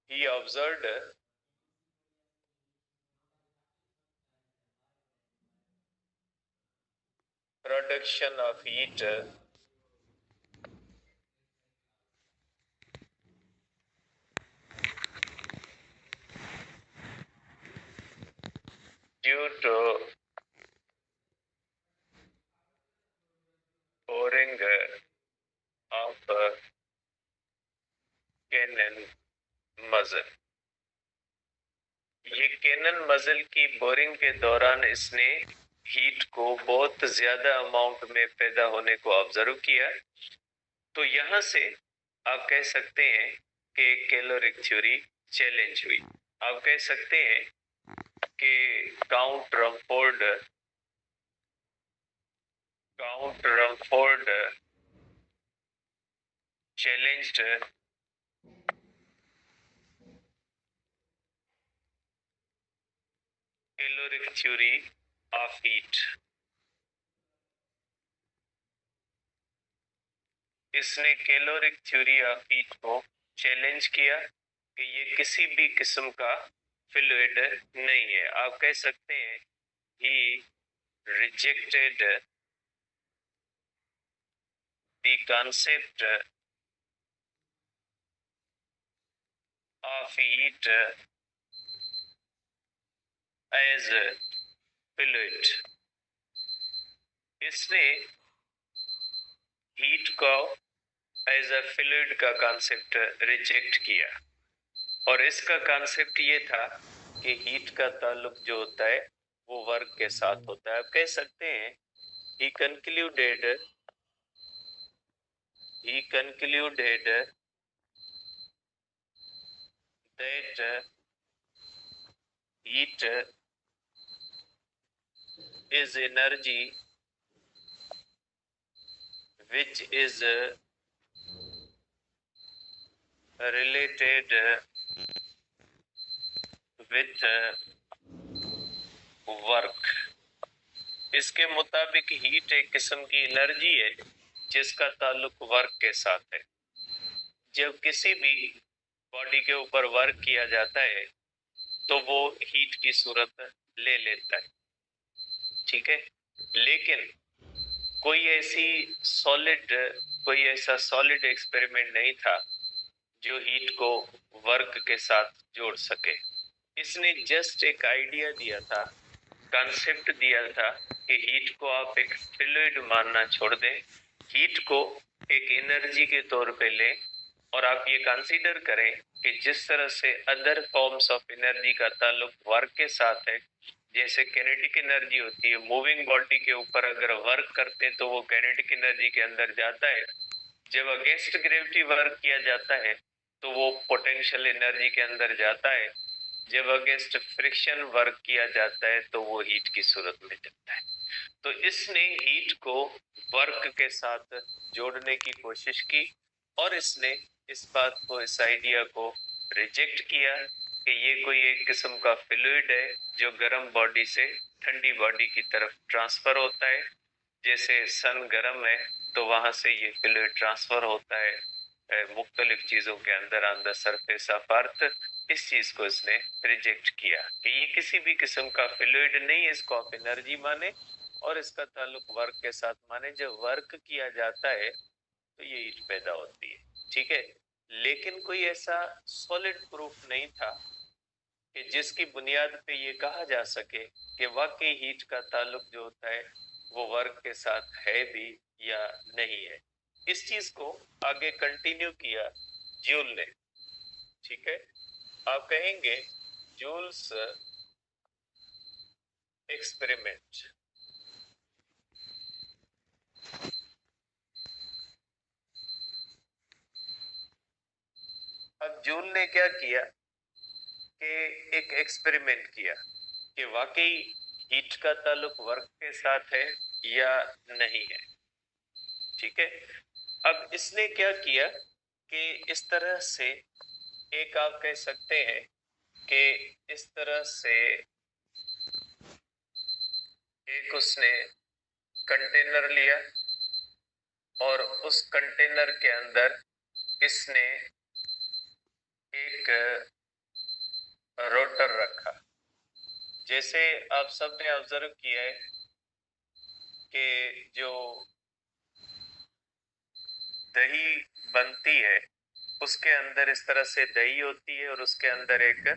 He observed production of heat due to boring of Cannon muzzle। ये cannon मजल की boring के दौरान इसने हीट को बहुत ज्यादा अमाउंट में पैदा होने को ऑब्जर्व किया। तो यहां से आप कह सकते हैं कि कैलोरिक थ्योरी चैलेंज हुई। आप कह सकते हैं कि count Rumford challenged caloric theory of heat। इसने कैलोरिक थ्योरी ऑफ हीट को चैलेंज किया कि ये किसी भी किस्म का फ्लूइड नहीं है। आप कह सकते हैं he rejected the concept of heat as fluid. इसने हीट को एज अ फ्लूइड का कॉन्सेप्ट रिजेक्ट किया और इसका कॉन्सेप्ट ये था कि हीट का ताल्लुक जो होता है वो वर्क के साथ होता है। आप कह सकते हैं he concluded that heat is energy which is related with work। इसके मुताबिक हीट एक किस्म की एनर्जी है जिसका ताल्लुक वर्क के साथ है। जब किसी भी बॉडी के ऊपर वर्क किया जाता है तो वो हीट की सूरत ले लेता है, ठीक है। लेकिन कोई ऐसा सॉलिड एक्सपेरिमेंट नहीं था जो हीट को वर्क के साथ जोड़ सके। इसने जस्ट एक आइडिया दिया था, कॉन्सेप्ट दिया था कि हीट को आप एक फ्लूइड मानना छोड़ दें, हीट को एक एनर्जी के तौर पे लें और आप ये कंसीडर करें कि जिस तरह से अदर फॉर्म्स ऑफ एनर्जी का ताल्लुक वर्क के साथ है, जैसे कैनेटिक एनर्जी होती है, मूविंग बॉडी के ऊपर अगर वर्क करते हैं तो वो कैनेटिक एनर्जी के अंदर जाता है। जब अगेंस्ट ग्रेविटी वर्क किया जाता है तो वो पोटेंशियल एनर्जी के अंदर जाता है। जब अगेंस्ट फ्रिक्शन वर्क किया जाता है तो वो हीट की सूरत में जाता है। तो इसने हीट को वर्क के साथ जोड़ने की कोशिश की और इसने इस बात को, इस आइडिया को रिजेक्ट किया कि ये कोई एक किस्म का फ्लूइड है जो गर्म बॉडी से ठंडी बॉडी की तरफ ट्रांसफर होता है। जैसे सन गर्म है तो वहां से ये फ्लूइड ट्रांसफर होता है मुख्तलिफ चीजों के अंदर ऑन द सरफेस ऑफ अर्थ। इस चीज को इसने रिजेक्ट किया कि ये किसी भी किस्म का फ्लूइड नहीं है, इसको आप एनर्जी माने और इसका ताल्लुक वर्क के साथ माने। जब वर्क किया जाता है तो ये हीट पैदा होती है, ठीक है। लेकिन कोई ऐसा सॉलिड प्रूफ नहीं था कि जिसकी बुनियाद पे ये कहा जा सके कि वाकई हीट का ताल्लुक जो होता है वो वर्क के साथ है भी या नहीं है। इस चीज को आगे कंटिन्यू किया जूल ने, ठीक है। आप कहेंगे जूल्स एक्सपेरिमेंट। अब जूल ने क्या किया कि एक एक्सपेरिमेंट किया कि वाकई हीट का ताल्लुक वर्क के साथ है या नहीं है, ठीक है। अब इसने क्या किया कि इस तरह से एक, आप कह सकते हैं कि इस तरह से एक उसने कंटेनर लिया और उस कंटेनर के अंदर इसने एक रोटर रखा। जैसे आप सबने ऑब्जर्व किया है कि जो दही बनती है उसके अंदर इस तरह से दही होती है और उसके अंदर एक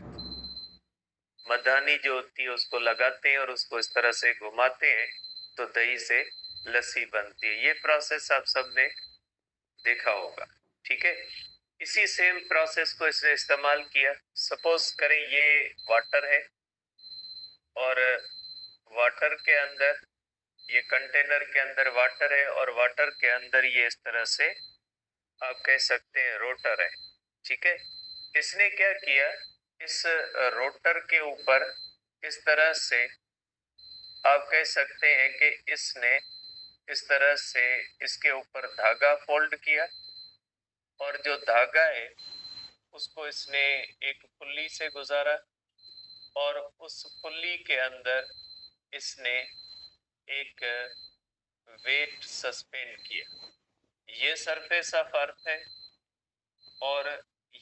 मधानी जो होती है उसको लगाते हैं और उसको इस तरह से घुमाते हैं तो दही से लस्सी बनती है। ये प्रोसेस आप सबने देखा होगा, ठीक है। इसी सेम प्रोसेस को इसने इस्तेमाल किया। सपोज करें ये वाटर है और वाटर के अंदर, ये कंटेनर के अंदर वाटर है और वाटर के अंदर ये इस तरह से आप कह सकते हैं रोटर है, ठीक है। इसने क्या किया, इस रोटर के ऊपर इस तरह से आप कह सकते हैं कि इसने इस तरह से इसके ऊपर धागा फोल्ड किया और जो धागा है उसको इसने एक पुल्ली से गुजारा और उस पुल्ली के अंदर इसने एक वेट सस्पेंड किया। ये सरफेस ऑफ अर्थ है और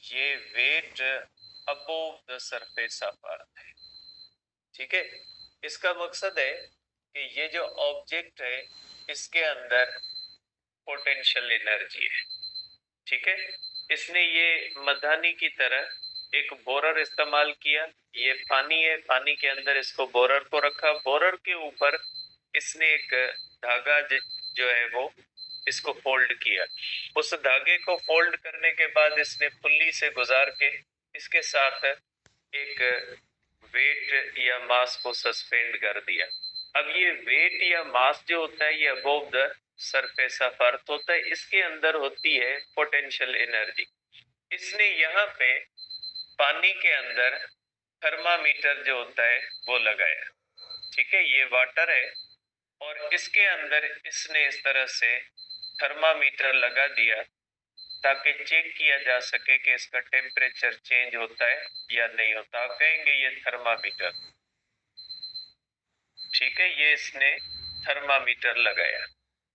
ये weight above the surface of earth है, ठीक है। इसका मकसद है कि ये जो ऑब्जेक्ट है इसके अंदर पोटेंशियल एनर्जी है, ठीक है। इसने ये मधानी की तरह एक बोरर इस्तेमाल किया। ये पानी है, पानी के अंदर इसको बोरर को रखा, बोरर के ऊपर इसने एक धागा जो है वो इसको फोल्ड किया। उस धागे को फोल्ड करने के बाद इसने पुल्ली से गुजार के इसके साथ एक वेट या मास को सस्पेंड कर दिया। अब ये वेट या मास जो होता है ये अबोव द सरफेस ऑफ अर्थ होता है, इसके अंदर होती है पोटेंशियल एनर्जी। इसने यहाँ पे पानी के अंदर थर्मामीटर जो होता है वो लगाया, ठीक है। ये वाटर है और इसके अंदर इसने इस तरह से थर्मामीटर लगा दिया ताकि चेक किया जा सके कि इसका टेम्परेचर चेंज होता है या नहीं होता। आप कहेंगे ये थर्मामीटर, ठीक है। ये इसने थर्मामीटर लगाया,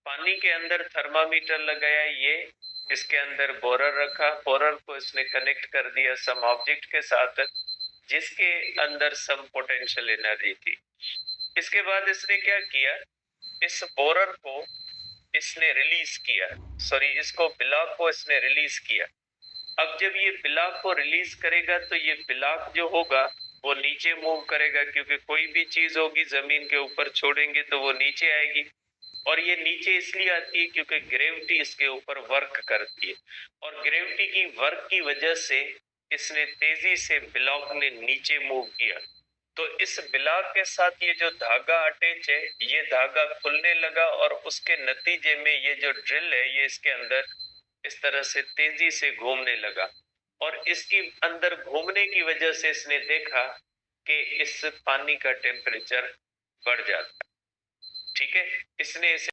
पानी के अंदर थर्मामीटर लगाया, ये इसके अंदर बोरर रखा, बोरर को इसने कनेक्ट कर दिया सम ऑब्जेक्ट के साथ जिसके अंदर सम पोटेंशियल एनर्जी थी। इसके बाद इसने क्या किया, इस बोरर को इसने रिलीज किया, सॉरी इसको ब्लॉक को इसने रिलीज किया। अब जब ये ब्लॉक को रिलीज करेगा तो ये ब्लॉक जो होगा वो नीचे मूव करेगा, क्योंकि कोई भी चीज होगी जमीन के ऊपर छोड़ेंगे तो वो नीचे आएगी। और ये नीचे इसलिए आती है क्योंकि ग्रेविटी इसके ऊपर वर्क करती है और ग्रेविटी की वर्क की वजह से इसने तेजी से ब्लॉक ने नीचे मूव किया। तो इस ब्लॉक के साथ ये जो धागा अटैच है ये धागा खुलने लगा और उसके नतीजे में ये जो ड्रिल है ये इसके अंदर इस तरह से तेजी से घूमने लगा और इसकी अंदर घूमने की वजह से इसने देखा कि इस पानी का टेम्परेचर बढ़ जाता, ठीक है। इसने इसे